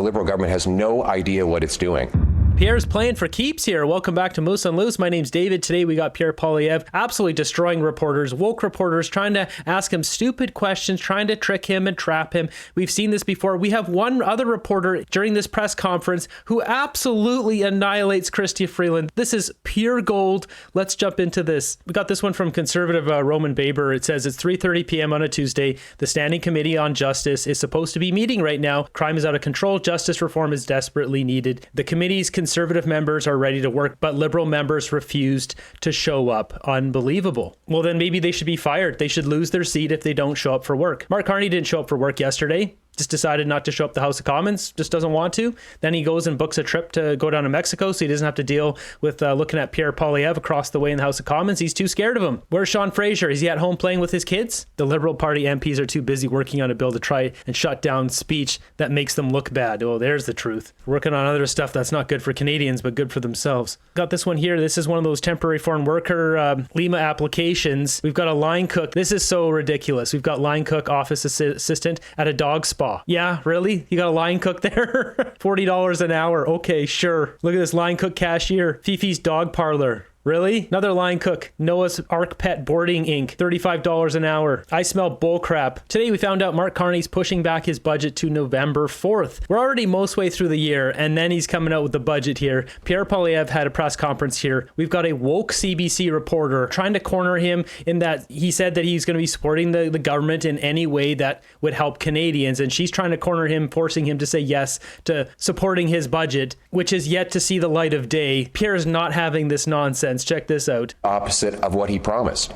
the Liberal government has no idea what it's doing. Pierre's playing for keeps here. Welcome back to Moose on Loose. My name's David. Today we got Pierre Poilievre absolutely destroying reporters, woke reporters, trying to ask him stupid questions, trying to trick him and trap him. We've seen this before. We have one other reporter during this press conference who absolutely annihilates Chrystia Freeland. This is pure gold. Let's jump into this. We got this one from conservative Roman Baber. It says it's 3:30 p.m. on a Tuesday. The Standing Committee on Justice is supposed to be meeting right now. Crime is out of control. Justice reform is desperately needed. The committee's conservative members are ready to work, but Liberal members refused to show up. Unbelievable. Well, then maybe they should be fired. They should lose their seat if they don't show up for work. Mark Carney didn't show up for work yesterday. Just decided not to show up the House of Commons, just doesn't want to. Then he goes and books a trip to go down to Mexico so he doesn't have to deal with looking at Pierre Poilievre across the way in the House of Commons. He's too scared of him. Where's Sean Fraser? Is he at home playing with his kids? The Liberal Party MPs are too busy working on a bill to try and shut down speech that makes them look bad. Oh, there's the truth. Working on other stuff that's not good for Canadians, but good for themselves. Got this one here. This is one of those temporary foreign worker Lima applications. We've got a line cook. This is so ridiculous. We've got line cook, office assistant at a dog spa. Yeah, really? You got a line cook there? $40 an hour. Okay, sure. Look at this line cook cashier. Fifi's dog parlor. Really? Another line cook. Noah's Ark Pet Boarding Inc. $35 an hour. I smell bullcrap. Today we found out Mark Carney's pushing back his budget to November 4th. We're already most way through the year, and then he's coming out with the budget here. Pierre Poilievre had a press conference here. We've got a woke CBC reporter trying to corner him in that he said that he's going to be supporting the government in any way that would help Canadians, and she's trying to corner him, forcing him to say yes to supporting his budget, which is yet to see the light of day. Pierre's not having this nonsense. Check this out. Opposite of what he promised.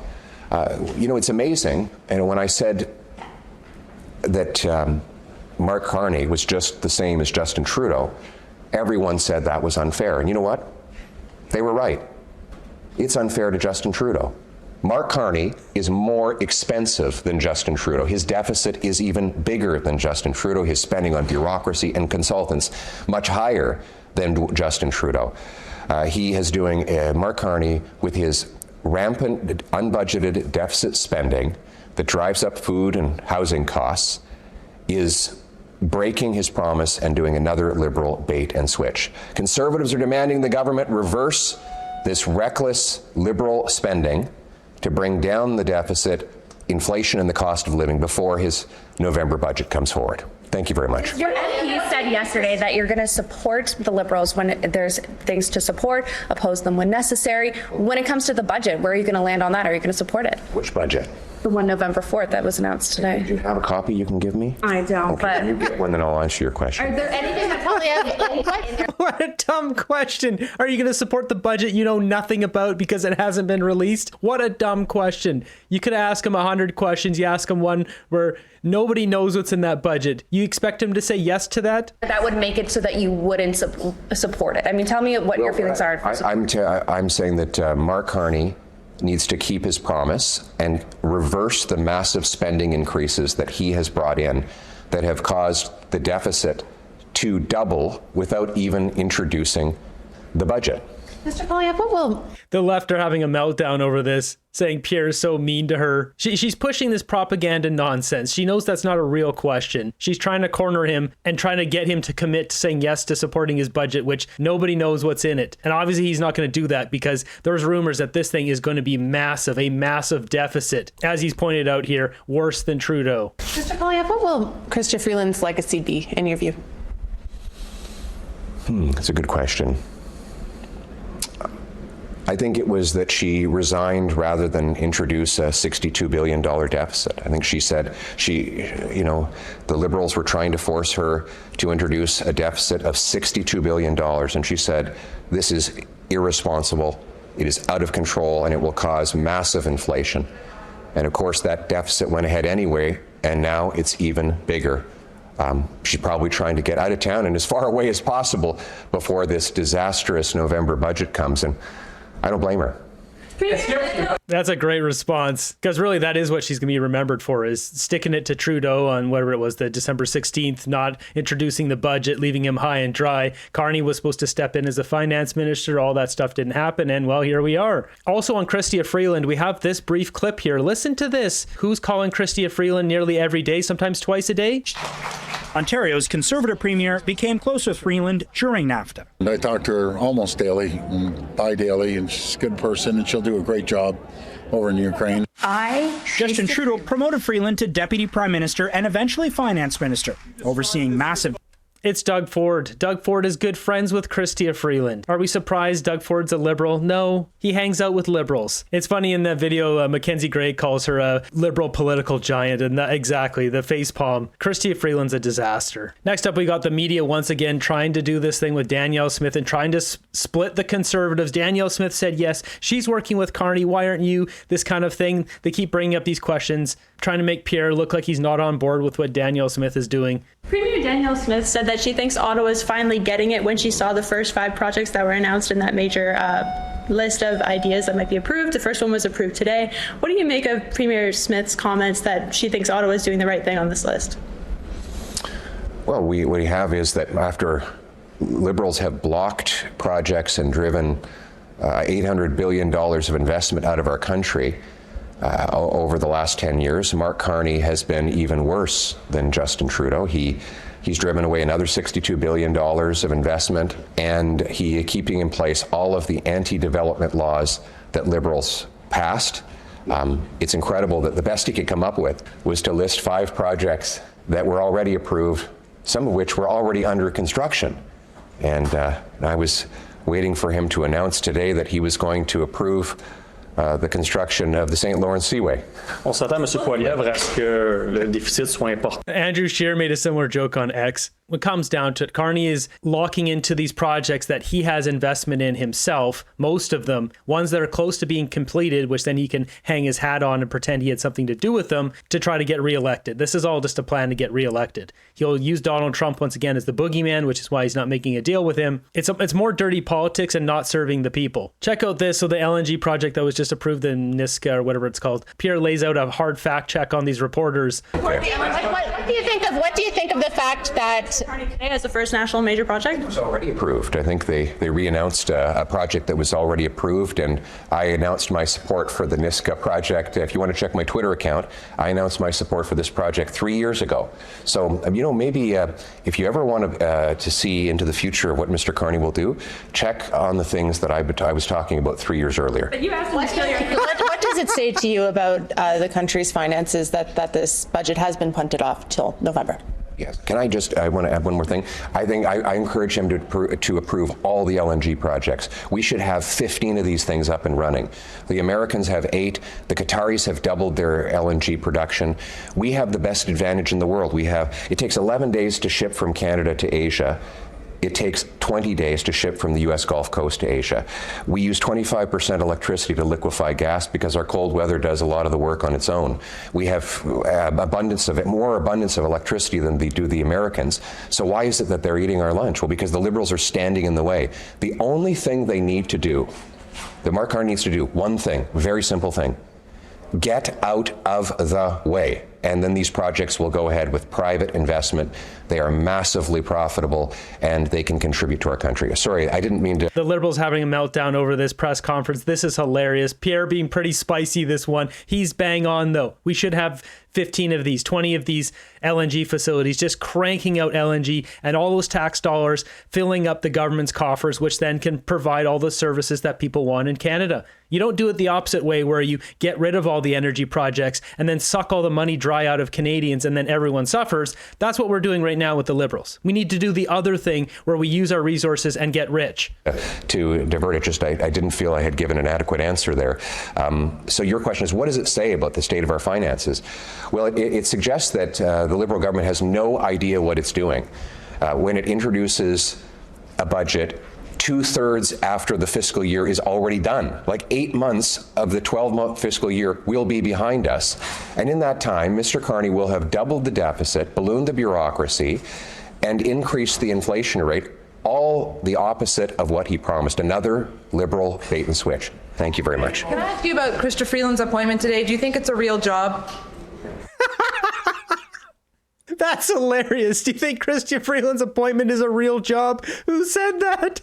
It's amazing. And when I said that Mark Carney was just the same as Justin Trudeau, everyone said that was unfair. And you know what? They were right. It's unfair to Justin Trudeau. Mark Carney is more expensive than Justin Trudeau. His deficit is even bigger than Justin Trudeau. His spending on bureaucracy and consultants much higher than Justin Trudeau. He is doing Mark Carney with his rampant, unbudgeted deficit spending that drives up food and housing costs, is breaking his promise and doing another Liberal bait and switch. Conservatives are demanding the government reverse this reckless Liberal spending to bring down the deficit, inflation, and the cost of living before his November budget comes forward. Thank you very much. Your MP said yesterday that you're going to support the Liberals when there's things to support, oppose them when necessary. When it comes to the budget, where are you going to land on that? Are you going to support it? Which budget? The one November 4th that was announced today. Do you have a copy you can give me? I don't, okay, but... you get one, then I'll answer your question. Are there anything that Poilievre... What a dumb question. Are you going to support the budget you know nothing about because it hasn't been released? What a dumb question. You could ask him 100 questions. You ask him one where nobody knows what's in that budget. You expect him to say yes to that? That would make it so that you wouldn't support it. I mean, tell me what your feelings are. I'm saying that Mark Carney needs to keep his promise and reverse the massive spending increases that he has brought in that have caused the deficit to double without even introducing the budget. Mr. Poilievre, what will... The left are having a meltdown over this, saying Pierre is so mean to her. She's pushing this propaganda nonsense. She knows that's not a real question. She's trying to corner him and trying to get him to commit to saying yes to supporting his budget, which nobody knows what's in it. And obviously he's not going to do that because there's rumors that this thing is going to be massive, a massive deficit. As he's pointed out here, worse than Trudeau. Mr. Poilievre, what will Chrystia Freeland's legacy be, in your view? That's a good question. I think it was that she resigned rather than introduce a $62 billion deficit. I think she said the Liberals were trying to force her to introduce a deficit of $62 billion. And she said, this is irresponsible, it is out of control, and it will cause massive inflation. And of course, that deficit went ahead anyway, and now it's even bigger. She's probably trying to get out of town and as far away as possible before this disastrous November budget comes. And I don't blame her. That's a great response, because really that is what she's going to be remembered for, is sticking it to Trudeau on whatever it was, the December 16th, not introducing the budget, leaving him high and dry. Carney was supposed to step in as the finance minister. All that stuff didn't happen. And well, here we are. Also on Chrystia Freeland, we have this brief clip here. Listen to this. Who's calling Chrystia Freeland nearly every day, sometimes twice a day? Ontario's Conservative Premier became close with Freeland during NAFTA. I talk to her almost daily, bi-daily, and she's a good person, and she'll do a great job over in Ukraine. Justin Trudeau promoted Freeland to Deputy Prime Minister and eventually Finance Minister, overseeing massive... It's Doug Ford. Doug Ford is good friends with Chrystia Freeland. Are we surprised Doug Ford's a liberal? No, he hangs out with liberals. It's funny in that video, Mackenzie Gray calls her a liberal political giant, and exactly, the facepalm. Chrystia Freeland's a disaster. Next up, we got the media once again trying to do this thing with Danielle Smith and trying to split the Conservatives. Danielle Smith said, yes, she's working with Carney. Why aren't you? This kind of thing. They keep bringing up these questions, trying to make Pierre look like he's not on board with what Danielle Smith is doing. Premier Danielle Smith said that she thinks Ottawa's finally getting it when she saw the first 5 projects that were announced in that major list of ideas that might be approved. The first one was approved today. What do you make of Premier Smith's comments that she thinks Ottawa is doing the right thing on this list? Well, what we have is that after Liberals have blocked projects and driven $800 billion of investment out of our country, over the last 10 years, Mark Carney has been even worse than Justin Trudeau. He's driven away another $62 billion of investment, and he keeping in place all of the anti-development laws that Liberals passed. It's incredible that the best he could come up with was to list 5 projects that were already approved, some of which were already under construction. And I was waiting for him to announce today that he was going to approve the construction of the St. Lawrence Seaway. On s'attend, M. Poilievre, à ce que le déficit soit important. Andrew Scheer made a similar joke on X. When it comes down to it, Carney is locking into these projects that he has investment in himself, most of them, ones that are close to being completed, which then he can hang his hat on and pretend he had something to do with them to try to get reelected. This is all just a plan to get reelected. He'll use Donald Trump once again as the boogeyman, which is why he's not making a deal with him. It's more dirty politics and not serving the people. Check out this. So the LNG project that was just approved in Niska or whatever it's called. Pierre lays out a hard fact check on these reporters. What do you think of the fact that Carney today as the first national major project? It was already approved. I think they re-announced a project that was already approved, and I announced my support for the Niska project. If you want to check my Twitter account, I announced my support for this project 3 years ago. So, maybe if you ever want to see into the future of what Mr. Carney will do, check on the things that I was talking about 3 years earlier. You asked him to kill your... what does it say to you about the country's finances that this budget has been punted off till November? Yes. Can I want to add one more thing? I think I encourage him to approve all the LNG projects. We should have 15 of these things up and running. The Americans have 8. The Qataris have doubled their LNG production. We have the best advantage in the world. It takes 11 days to ship from Canada to Asia. It takes 20 days to ship from the U.S. Gulf Coast to Asia. We use 25% electricity to liquefy gas because our cold weather does a lot of the work on its own. We have more abundance of electricity than the Americans. So why is it that they're eating our lunch? Well, because the Liberals are standing in the way. The only thing they need to do, that Mark Carney needs to do, one thing, very simple thing, get out of the way. And then these projects will go ahead with private investment. They are massively profitable, and they can contribute to our country. Sorry, I didn't mean to. The Liberals having a meltdown over this press conference. This is hilarious. Pierre being pretty spicy this one. He's bang on, though. We should have 15 of these, 20 of these LNG facilities, just cranking out LNG and all those tax dollars filling up the government's coffers, which then can provide all the services that people want in Canada. You don't do it the opposite way where you get rid of all the energy projects and then suck all the money dry out of Canadians and then everyone suffers. That's what we're doing right now with the Liberals. We need to do the other thing where we use our resources and get rich. To divert it, I didn't feel I had given an adequate answer there. So your question is, what does it say about the state of our finances? Well, it suggests that the Liberal government has no idea what it's doing. When it introduces a budget 2/3 after the fiscal year is already done. Like 8 months of the 12-month fiscal year will be behind us. And in that time, Mr. Carney will have doubled the deficit, ballooned the bureaucracy, and increased the inflation rate, all the opposite of what he promised. Another Liberal bait and switch. Thank you very much. Can I ask you about Chrystia Freeland's appointment today? Do you think it's a real job? That's hilarious. Do you think Chrystia Freeland's appointment is a real job? Who said that?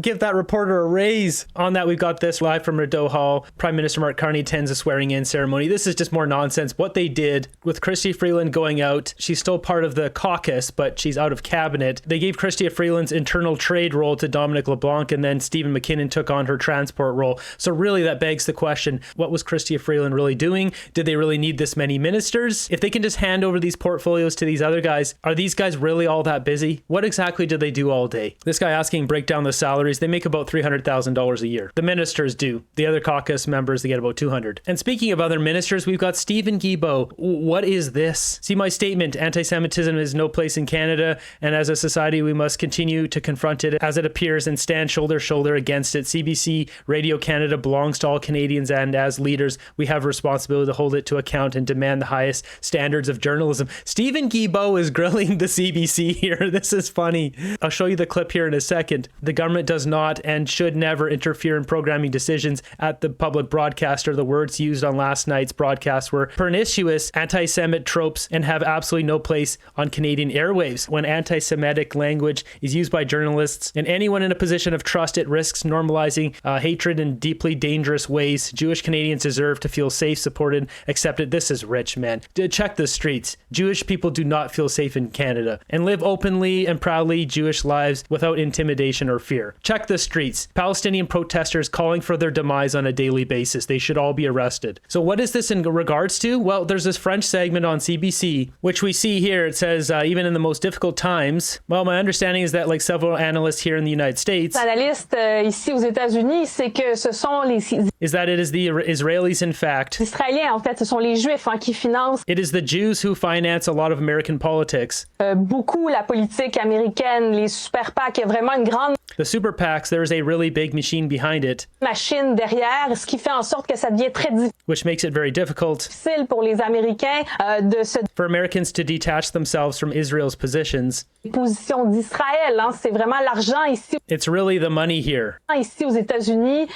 Give that reporter a raise. On that, we've got this live from Rideau Hall. Prime Minister Mark Carney attends a swearing-in ceremony. This is just more nonsense. What they did with Chrystia Freeland going out, she's still part of the caucus, but she's out of cabinet. They gave Chrystia Freeland's internal trade role to Dominic LeBlanc, and then Stephen McKinnon took on her transport role. So really, that begs the question, what was Chrystia Freeland really doing? Did they really need this many ministers? If they can just hand over these portfolios to these other guys, are these guys really all that busy? What exactly do they do all day? This guy asking, break down the salaries. They make about $300,000 a year. The ministers do. The other caucus members, they get about $200,000. And speaking of other ministers, we've got Stephen Guilbeault. What is this? See my statement, anti-Semitism has no place in Canada, and as a society, we must continue to confront it as it appears and stand shoulder to shoulder against it. CBC Radio Canada belongs to all Canadians, and as leaders, we have a responsibility to hold it to account and demand the highest standards of journalism. Stephen Guilbeault is grilling the CBC here. This is funny. I'll show you the clip here in a second. The government does not and should never interfere in programming decisions at the public broadcaster. The words used on last night's broadcast were pernicious anti-Semit tropes and have absolutely no place on Canadian airwaves. When anti-Semitic language is used by journalists and anyone in a position of trust, it risks normalizing hatred in deeply dangerous ways. Jewish Canadians deserve to feel safe, supported, accepted. This is rich, man. Check the streets. Jewish people do not feel safe in Canada and live openly and proudly Jewish lives without intimidation or fear. Check the streets. Palestinian protesters calling for their demise on a daily basis. They should all be arrested. So what is this in regards to? Well, there's this French segment on CBC, which we see here. It says, even in the most difficult times. Well, my understanding is that like several analysts here in the United States, ici aux États-Unis, c'est que ce sont les is that it is the Israelis, in fact. Israéliens, en fait, ce sont les Juifs qui financent. It is the Jews who finance a lot of American politics. Beaucoup la politique américaine, les super PAC, il y a vraiment une grande The super PACs, there is a really big machine behind it, machine derrière, ce qui fait en sorte que ça devient très which makes it very difficult difficile pour les Américains de se for Americans to detach themselves from Israel's positions. position d'Israël. C'est vraiment l'argent ici. It's really the money here. Ici aux États-Unis,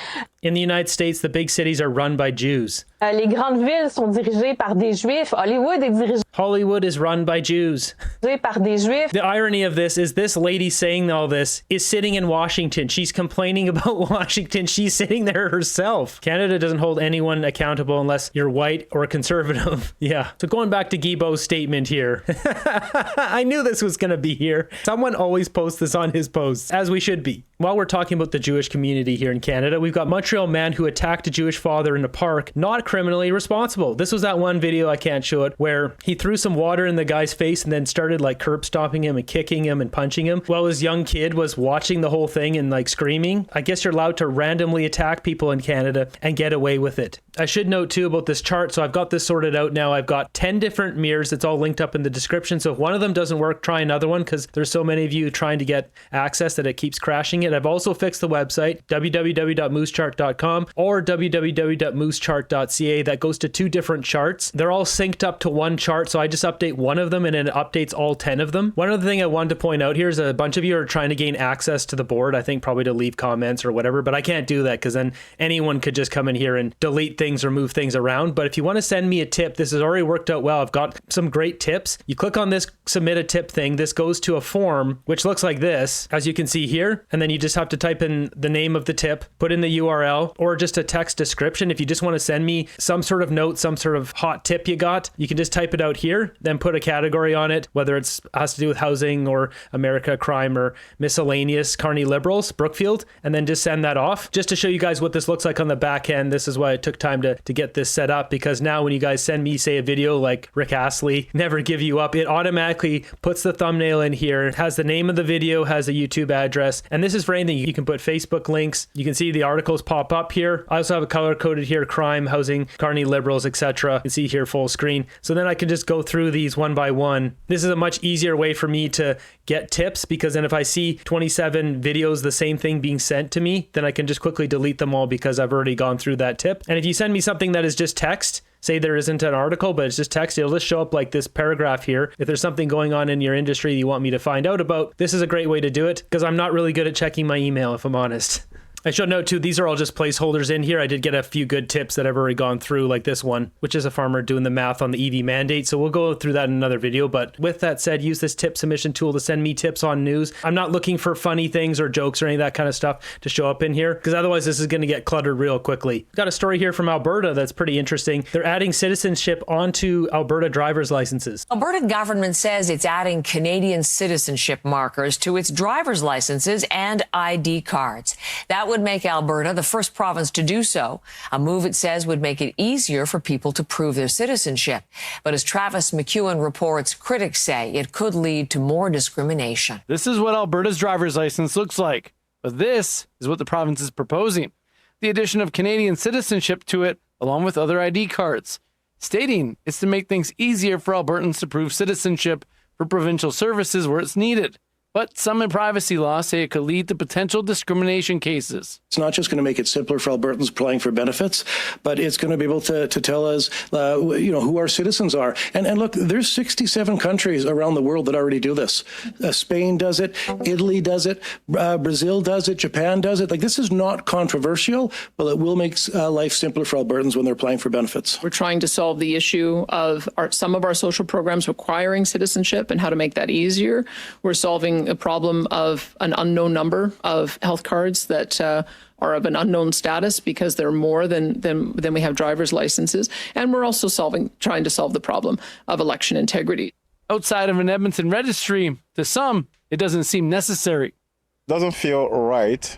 In the United States, the big cities are run by Jews. les grandes villes sont dirigées par des Juifs. Hollywood est dirigé Hollywood is run by Jews. par des Juifs. The irony of this is this lady saying all this is sitting in Washington. She's complaining about Washington. She's sitting there herself. Canada doesn't hold anyone accountable unless you're white or conservative. Yeah. So going back to Guilbeault's statement here. I knew this was going to be here. Someone always posts this on his posts, as we should be. While we're talking about the Jewish community here in Canada, we've got Montreal man who attacked a Jewish father in a park, not criminally responsible. This was that one video, I can't show it, where he threw some water in the guy's face and then started like curb stomping him and kicking him and punching him while his young kid was watching the whole thing and like screaming. I guess you're allowed to randomly attack people in Canada and get away with it. I should note too about this chart. So I've got this sorted out now. I've got 10 different mirrors. It's all linked up in the description. So if one of them doesn't work, try another one because there's so many of you trying to get access that it keeps crashing it. I've also fixed the website, www.moosechart.com or www.moosechart.ca. That goes to two different charts. They're all synced up to one chart. So I just update one of them and it updates all 10 of them. One other thing I wanted to point out here is a bunch of you are trying to gain access to the board. I think probably to leave comments or whatever, but I can't do that because then anyone could just come in here and delete things or move things around. But if you want to send me a tip, this has already worked out well. I've got some great tips. You click on this submit a tip thing. This goes to a form, which looks like this, as you can see here. And then you just have to type in the name of the tip, put in the URL or just a text description. If you just want to send me some sort of note, some sort of hot tip you got, you can just type it out here, then put a category on it, whether it's has to do with housing or America, crime, or miscellaneous, Carney Liberals, Brookfield, and then just send that off. Just to show you guys what this looks like on the back end. This is why it took time to get this set up, because now when you guys send me, say, a video like Rick Astley, Never Give You Up, it automatically puts the thumbnail in here. It has the name of the video, has a YouTube address, and this is for anything. You can put Facebook links. You can see the articles pop up here. I also have a color coded here, crime, housing, Carney Liberals, etc. You can see here full screen. So then I can just go through these one by one. This is a much easier way for me to get tips, because then if I see 27 videos, the same thing being sent to me, then I can just quickly delete them all because I've already gone through that tip. And if you send me something that is just text, say there isn't an article, but it's just text, it'll just show up like this paragraph here. If there's something going on in your industry you want me to find out about, this is a great way to do it, because I'm not really good at checking my email, if I'm honest. I should note too, these are all just placeholders in here. I did get a few good tips that I've already gone through, like this one, which is a farmer doing the math on the EV mandate. So we'll go through that in another video. But with that said, use this tip submission tool to send me tips on news. I'm not looking for funny things or jokes or any of that kind of stuff to show up in here, because otherwise this is going to get cluttered real quickly. Got a story here from Alberta that's pretty interesting. They're adding citizenship onto Alberta driver's licenses. Alberta government says it's adding Canadian citizenship markers to its driver's licenses and ID cards. That would make Alberta the first province to do so, a move it says would make it easier for people to prove their citizenship. But as Travis McEwen reports, critics say it could lead to more discrimination. This is what Alberta's driver's license looks like, but this is what the province is proposing: the addition of Canadian citizenship to it, along with other ID cards, stating it's to make things easier for Albertans to prove citizenship for provincial services where it's needed. But some in privacy law say it could lead to potential discrimination cases. It's not just going to make it simpler for Albertans applying for benefits, but it's going to be able to tell us, who our citizens are. And look, there's 67 countries around the world that already do this. Spain does it, Italy does it, Brazil does it, Japan does it. Like, this is not controversial, but it will make life simpler for Albertans when they're applying for benefits. We're trying to solve the issue of some of our social programs requiring citizenship and how to make that easier. We're solving a problem of an unknown number of health cards that are of an unknown status because they're more than we have driver's licenses. And we're also trying to solve the problem of election integrity. Outside of an Edmonton registry, to some, it doesn't seem necessary. Doesn't feel right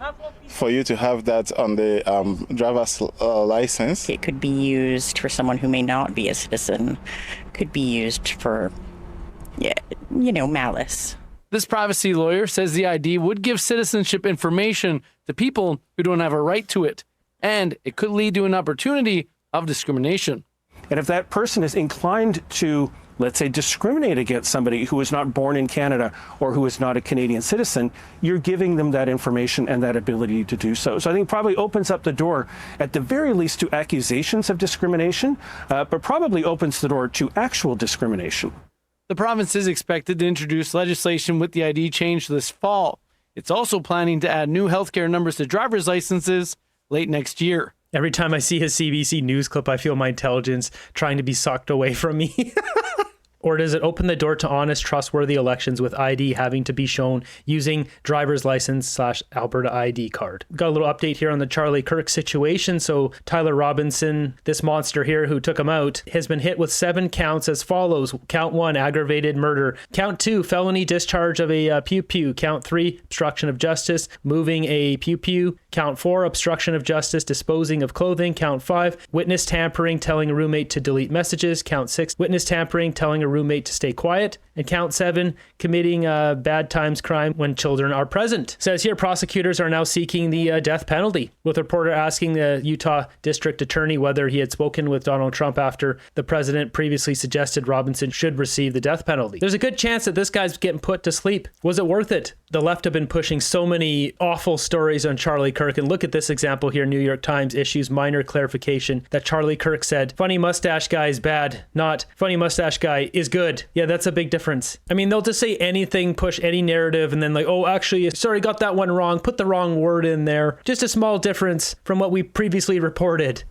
for you to have that on the driver's license. It could be used for someone who may not be a citizen, could be used for, malice. This privacy lawyer says the ID would give citizenship information to people who don't have a right to it, and it could lead to an opportunity of discrimination. And if that person is inclined to, let's say, discriminate against somebody who is not born in Canada or who is not a Canadian citizen, you're giving them that information and that ability to do so. So I think probably opens up the door, at the very least, to accusations of discrimination, but probably opens the door to actual discrimination. The province is expected to introduce legislation with the ID change this fall. It's also planning to add new healthcare numbers to driver's licenses late next year. Every time I see his CBC News clip, I feel my intelligence trying to be sucked away from me. Or does it open the door to honest, trustworthy elections with ID having to be shown using driver's license / Alberta ID card? Got a little update here on the Charlie Kirk situation. So Tyler Robinson, this monster here who took him out, has been hit with 7 counts as follows. Count 1, aggravated murder. Count 2, felony discharge of a pew-pew. Count 3, obstruction of justice, moving a pew-pew. Count 4, obstruction of justice, disposing of clothing. Count 5, witness tampering, telling a roommate to delete messages. Count 6, witness tampering, telling a roommate to stay quiet. And count 7, committing a bad times crime when children are present. Says here prosecutors are now seeking the death penalty, with a reporter asking the Utah district attorney whether he had spoken with Donald Trump after the president previously suggested Robinson should receive the death penalty. There's a good chance that this guy's getting put to sleep. Was it worth it? The left have been pushing so many awful stories on Charlie Kirk, and look at this example here. New York Times issues minor clarification that Charlie Kirk said, funny mustache guy is bad, not funny mustache guy is good. Yeah, that's a big difference. I mean, they'll just say anything, push any narrative, and then like, oh, actually, sorry, got that one wrong, put the wrong word in there. Just a small difference from what we previously reported.